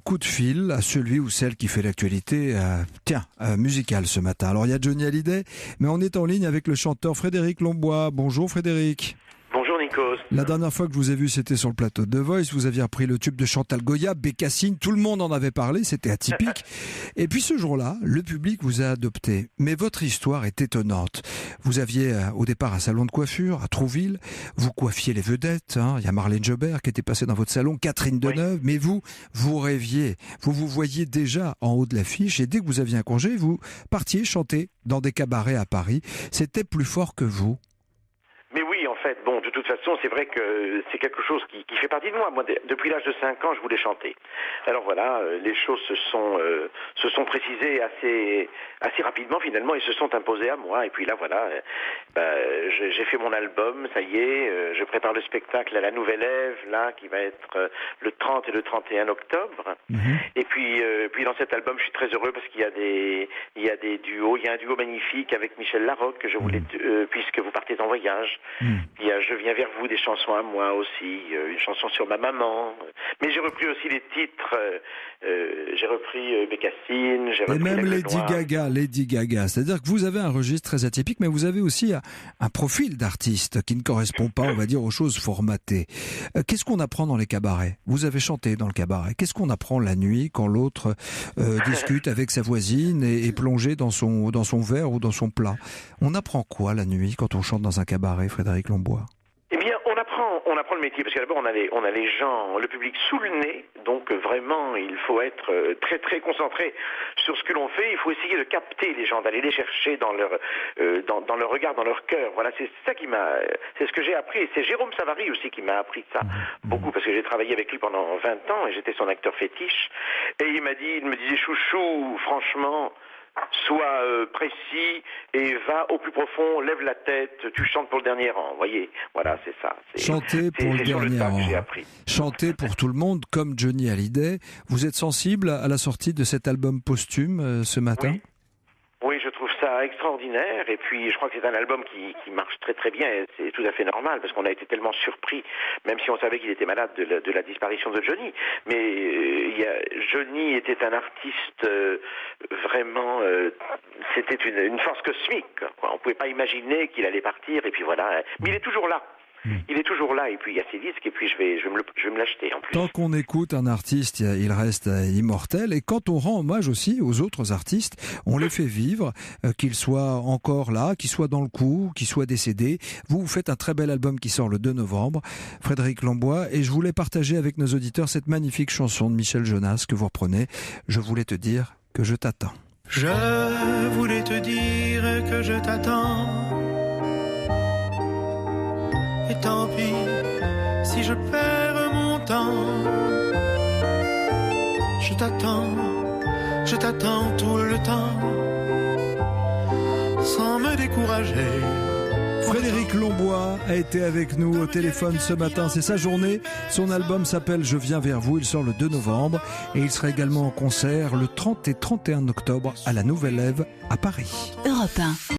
coup de fil à celui ou celle qui fait l'actualité musicale ce matin. Alors il y a Johnny Hallyday, mais on est en ligne avec le chanteur Frédéric Lombois. Bonjour Frédéric. Bonjour Nikos. La dernière fois que je vous ai vu, c'était sur le plateau de The Voice. Vous aviez repris le tube de Chantal Goya, Bécassine. Tout le monde en avait parlé, c'était atypique. Et puis ce jour-là, le public vous a adopté. Mais votre histoire est étonnante. Vous aviez au départ un salon de coiffure à Trouville. Vous coiffiez les vedettes. Il y a Marlène Jobert qui était passée dans votre salon, Catherine Deneuve. Mais vous rêviez. Vous voyiez déjà en haut de l'affiche. Et dès que vous aviez un congé, vous partiez chanter dans des cabarets à Paris. C'était plus fort que vous. Mais oui, en fait, bon, de toute façon, c'est vrai que c'est quelque chose qui fait partie de moi. Moi, depuis l'âge de 5 ans, je voulais chanter. Alors voilà, les choses se sont précisées assez rapidement finalement et se sont imposées à moi. Et puis là, voilà, j'ai fait mon album, ça y est, je prépare le spectacle à la Nouvelle Ève, là, qui va être le 30 et le 31 octobre. Et puis dans cet album, je suis très heureux parce qu'il y a des duos. Il y a un duo magnifique avec Michel Larocque que je voulais, puisque vous partez en voyage. Il y a Je viens vers vous, des chansons à moi aussi, une chanson sur ma maman. Mais j'ai repris aussi les titres, j'ai repris Bécassine, j'ai repris et même Lady Gaga. C'est-à-dire que vous avez un registre très atypique, mais vous avez aussi un profil d'artiste qui ne correspond pas, on va dire, aux choses formatées. Qu'est-ce qu'on apprend dans les cabarets ? Vous avez chanté dans le cabaret. Qu'est-ce qu'on apprend la nuit quand l'autre discute avec sa voisine et est plongé dans son verre ou dans son plat ? On apprend quoi la nuit quand on chante dans un cabaret, Frédéric Lombois ? Eh bien, on apprend le métier, parce que d'abord on a les gens, le public sous le nez, donc vraiment il faut être très très concentré sur ce que l'on fait. Il faut essayer de capter les gens, d'aller les chercher dans leur regard, dans leur cœur. Voilà, c'est ce que j'ai appris. Et c'est Jérôme Savary aussi qui m'a appris ça beaucoup, parce que j'ai travaillé avec lui pendant 20 ans et j'étais son acteur fétiche. Et il me disait chouchou, franchement, sois précis et va au plus profond, lève la tête, tu chantes pour le dernier rang. Vous voyez, voilà, c'est ça. Chanter pour le dernier rang. Chanter pour tout le monde, comme Johnny Hallyday. Vous êtes sensible à la sortie de cet album posthume ce matin ? Oui, je trouve ça extraordinaire. Et puis, je crois que c'est un album qui marche très très bien. Et c'est tout à fait normal parce qu'on a été tellement surpris, même si on savait qu'il était malade de la disparition de Johnny. Mais Johnny était un artiste vraiment. C'était une force cosmique, quoi. On pouvait pas imaginer qu'il allait partir. Et puis voilà. Mais il est toujours là. Il est toujours là, et puis il y a ses disques, et puis je vais me l'acheter en plus. Tant qu'on écoute un artiste, il reste immortel, et quand on rend hommage aussi aux autres artistes, on les fait vivre, qu'ils soient encore là, qu'ils soient dans le coup, qu'ils soient décédés. Vous faites un très bel album qui sort le 2 novembre, Frédéric Lombois, et je voulais partager avec nos auditeurs cette magnifique chanson de Michel Jonas que vous reprenez. Je voulais te dire que je t'attends. Je voulais te dire que je t'attends. Et tant pis si je perds mon temps. Je t'attends tout le temps, sans me décourager. Frédéric Lombois a été avec nous au téléphone ce matin, c'est sa journée. Son album s'appelle Je viens vers vous, il sort le 2 novembre et il sera également en concert le 30 et 31 octobre à la Nouvelle Ève à Paris. Europe 1.